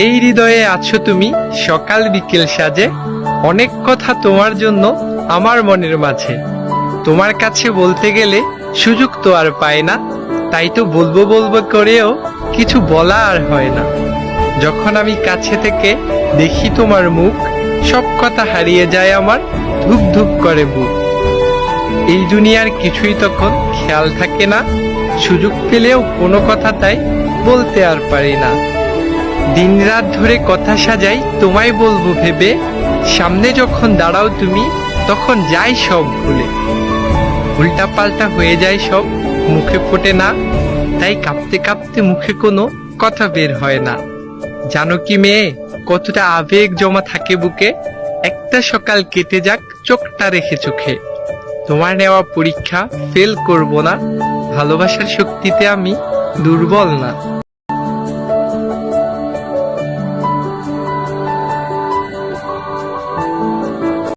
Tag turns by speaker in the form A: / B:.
A: এই হৃদয়ে আছো তুমি সকাল বিকেল সাজে, অনেক কথা তোমার জন্য আমার মনের মাঝে। তোমার কাছে বলতে গেলে সুযোগ তো আর পায় না, তাই তো বলবো বলবো করেও কিছু বলা আর হয় না। যখন আমি কাছে থেকে দেখি তোমার মুখ, সব কথা হারিয়ে যায় আমার, ধুপ ধুপ করে বুক। এই দুনিয়ার কিছুই তখন খেয়াল থাকে না, সুযোগ পেলেও কোনো কথা তাই বলতে আর পারি না। দিনরাত ধরে কথা সাজাই তোমায় বলবো ভেবে, সামনে যখন দাঁড়াও তুমি তখন যাই সব ভুলে। উল্টা পাল্টা হয়ে যায় সব, মুখে ফোটে না, তাই কাঁপতে কাঁপতে মুখে কোনো কথা বের হয় না। জানো কি মেয়ে, কতটা আবেগ জমা থাকে বুকে, একটা সকাল কেটে যাক চোখটা রেখে চোখে। তোমার নেওয়া পরীক্ষা ফেল করব না, ভালোবাসার শক্তিতে আমি দুর্বল না।